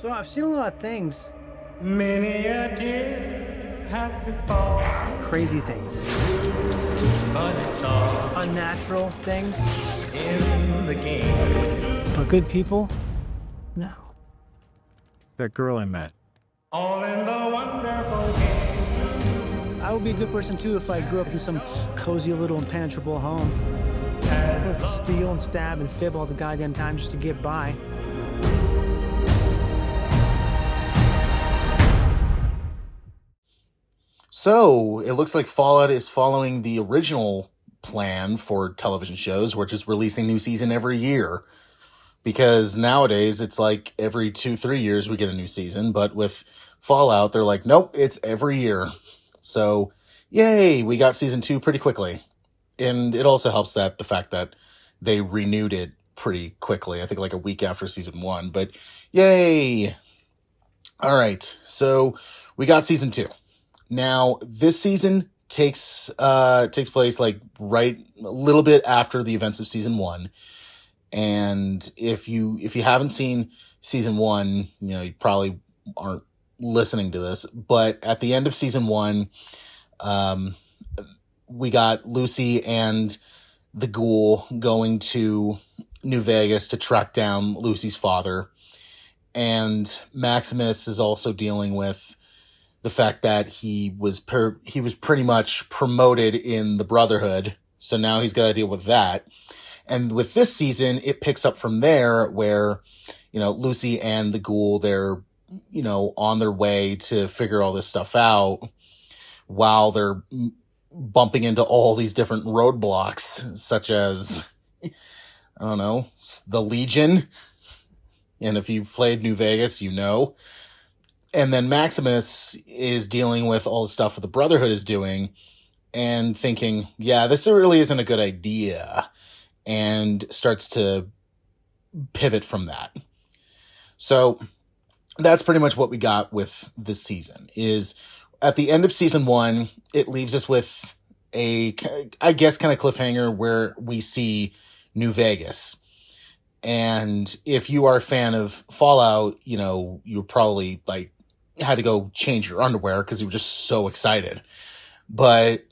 So I've seen a lot of things. Many a tear has to fall, Crazy things. but it's all Unnatural things. in the game. But good people? No. That girl I met. All in the wonderful game. I would be a good person too if I grew up in some cozy little impenetrable home. I have to steal and stab and fib all the goddamn time just to get by. So it looks like Fallout is following the original plan for television shows, which is releasing new season every year. Because nowadays it's like every 2-3 years we get a new season, but with Fallout, they're like, nope, it's every year. So yay, we got season 2 pretty quickly. And it also helps that the fact that they renewed it pretty quickly. I think like a week after season 1, but yay. All right. So we got season 2. Now this season takes place like right a little bit after the events of season 1. And if you haven't seen season 1, you probably aren't listening to this, but at the end of season 1, we got Lucy and the ghoul going to New Vegas to track down Lucy's father. And Maximus is also dealing with the fact that he was pretty much promoted in the Brotherhood. So now he's got to deal with that. And with this season, it picks up from there where, Lucy and the ghoul, they're, on their way to figure all this stuff out while they're bumping into all these different roadblocks, such as, I don't know, the Legion. And if you've played New Vegas, you know. And then Maximus is dealing with all the stuff that the Brotherhood is doing and thinking, yeah, this really isn't a good idea. And starts to pivot from that. So that's pretty much what we got with this season. Is at the end of season 1, it leaves us with a, I guess, kind of cliffhanger where we see New Vegas. And if you are a fan of Fallout, you probably had to go change your underwear because you were just so excited. But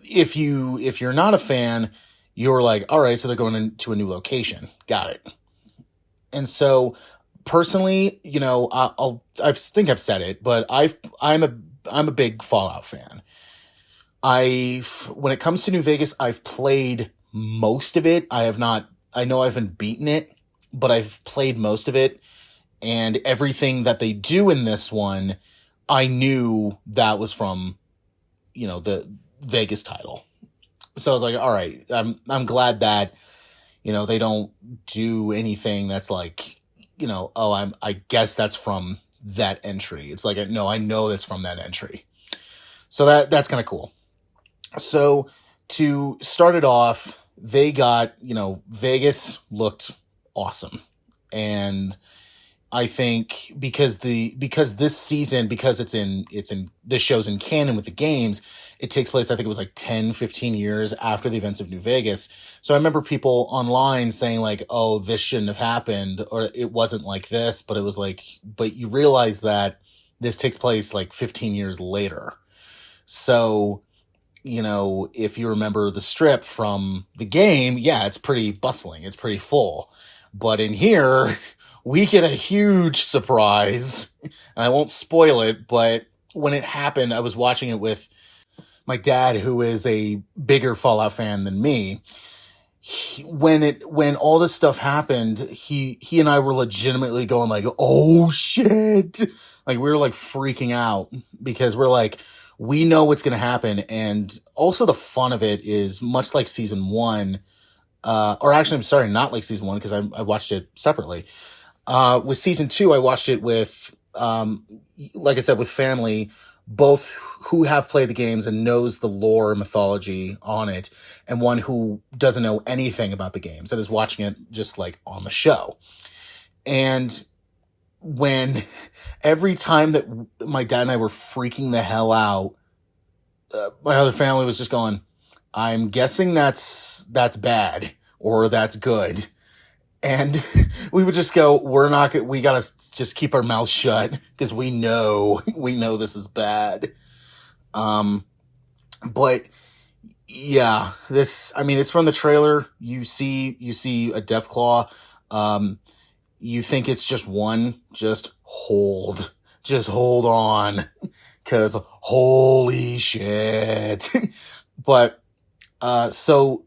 if you're not a fan, you're like, all right, so they're going into a new location. Got it. And so personally, I think I've said it, but I'm a big Fallout fan. When it comes to New Vegas, I've played most of it. I know I haven't beaten it, but I've played most of it. And everything that they do in this one, I knew that was from, the Vegas title. So I was like, all right, I'm glad that, they don't do anything that's like, I guess that's from that entry. It's like, no, I know that's from that entry. So that's kind of cool. So to start it off, they got, Vegas looked awesome. And I think because this season, because it's in this show's in canon with the games, it takes place, I think it was like 10, 15 years after the events of New Vegas. So I remember people online saying like, oh, this shouldn't have happened, or it wasn't like this, but it was like, but you realize that this takes place like 15 years later. So, if you remember the strip from the game, yeah, it's pretty bustling. It's pretty full. But in here, we get a huge surprise. And I won't spoil it, but when it happened, I was watching it with my dad, who is a bigger Fallout fan than me. When all this stuff happened, he and I were legitimately going like, oh shit. Like we were like freaking out because we're like, we know what's going to happen. And also the fun of it is much like season 1, or actually, I'm sorry, not like season 1 because I watched it separately. With season 2, I watched it with, like I said, with family, both who have played the games and knows the lore and mythology on it, and one who doesn't know anything about the games and is watching it just like on the show. And every time that my dad and I were freaking the hell out, my other family was just going, I'm guessing that's bad or that's good. And we would just go, we gotta just keep our mouths shut because we know this is bad. But yeah, it's from the trailer. You see a Deathclaw. You think it's just one, just hold on, cause holy shit. But, so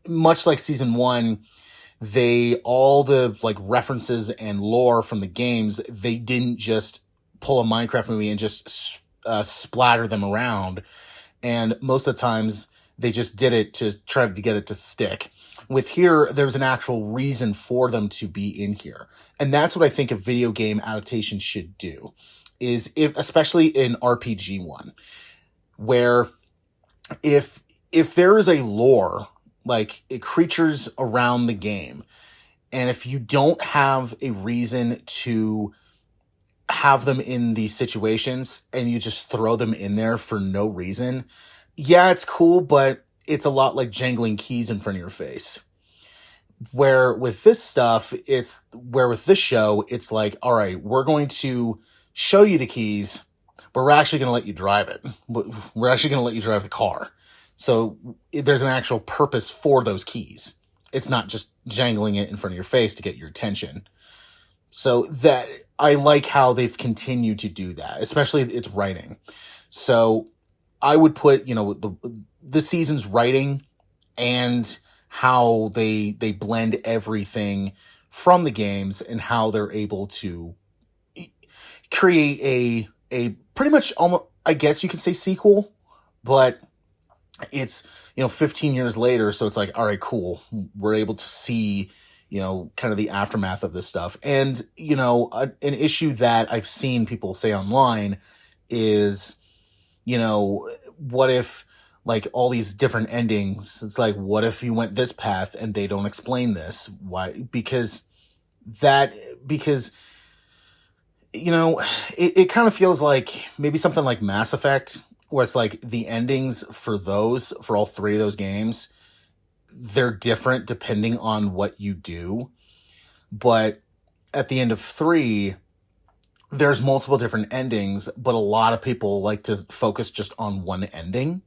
much like season 1, all the like references and lore from the games, they didn't just pull a Minecraft movie and just splatter them around. And most of the times they just did it to try to get it to stick. With here, there's an actual reason for them to be in here. And that's what I think a video game adaptation should do, is especially in RPG one, where if there is a lore, like creatures around the game, and if you don't have a reason to have them in these situations and you just throw them in there for no reason, yeah, it's cool, but it's a lot like jangling keys in front of your face. Where with this stuff, it's like, all right, we're going to show you the keys, but we're actually going to let you drive it. We're actually going to let you drive the car. So there's an actual purpose for those keys. It's not just jangling it in front of your face to get your attention. So that I like how they've continued to do that, especially its writing. So I would put, the season's writing and how they blend everything from the games and how they're able to create a pretty much almost, I guess you could say, sequel, but it's 15 years later, so it's like, all right, cool, we're able to see kind of the aftermath of this stuff. And an issue that I've seen people say online is what if, like, all these different endings, it's like, what if you went this path and they don't explain this? Why? Because it kind of feels like maybe something like Mass Effect, where it's like the endings for all three of those games, they're different depending on what you do. But at the end of 3, there's multiple different endings, but a lot of people like to focus just on one ending.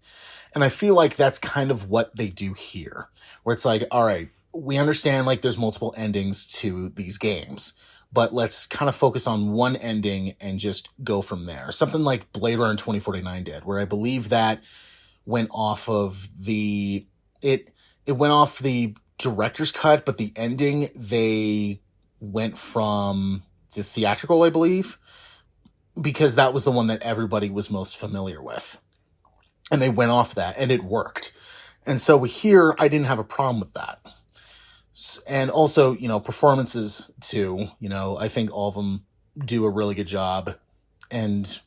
And I feel like that's kind of what they do here, where it's like, all right, we understand like there's multiple endings to these games, but let's kind of focus on one ending and just go from there. Something like Blade Runner 2049 did, where I believe that went off of it went off the director's cut, but the ending, they went from the theatrical, I believe, because that was the one that everybody was most familiar with. And they went off that, and it worked. And so here, I didn't have a problem with that. And also, performances too. I think all of them do a really good job. And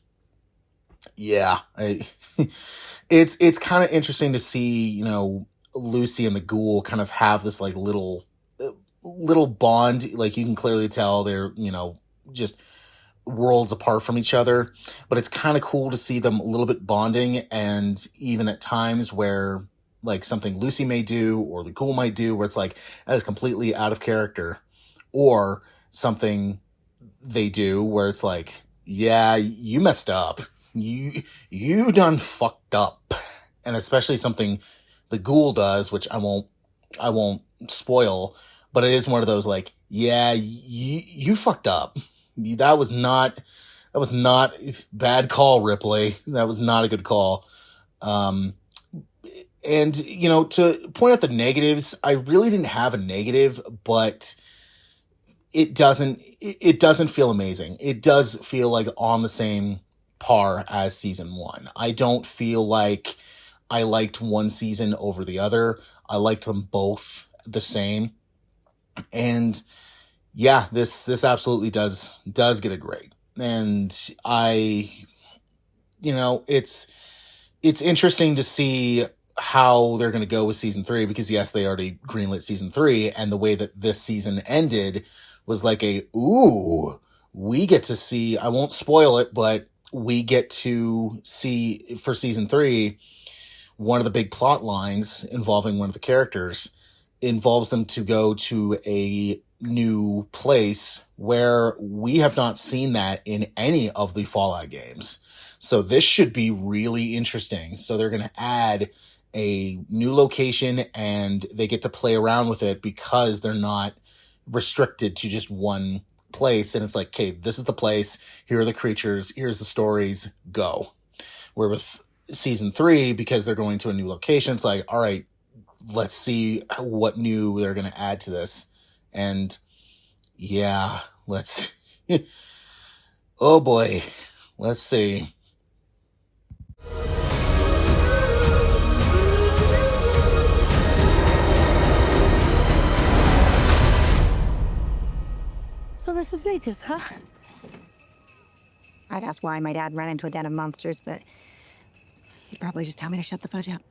yeah, it's kind of interesting to see, Lucy and the ghoul kind of have this like little bond. Like, you can clearly tell they're, just worlds apart from each other, but it's kind of cool to see them a little bit bonding. And even at times where like something Lucy may do or the ghoul might do, where it's like, that is completely out of character, or something they do where it's like, yeah, you messed up. You done fucked up. And especially something the ghoul does, which I won't spoil, but it is one of those like, yeah, you fucked up. That was not bad call, Ripley. That was not a good call. And, to point out the negatives, I really didn't have a negative, but it doesn't feel amazing. It does feel like on the same par as season 1. I don't feel like I liked one season over the other. I liked them both the same. And yeah, this absolutely does get a grade. And it's interesting to see how they're going to go with season 3, because yes, they already greenlit season 3, and the way that this season ended was like we get to see, I won't spoil it, but we get to see for season 3, one of the big plot lines involving one of the characters. involves them to go to a new place where we have not seen that in any of the Fallout games. So this should be really interesting. So they're going to add a new location and they get to play around with it because they're not restricted to just one place. And it's like, okay, this is the place. Here are the creatures. Here's the stories. Go. Where with season 3, because they're going to a new location, it's like, all right, let's see what new they're going to add to this. And yeah, let's, oh boy, let's see. So this is Vegas, huh? I'd ask why my dad ran into a den of monsters, but he'd probably just tell me to shut the fudge up.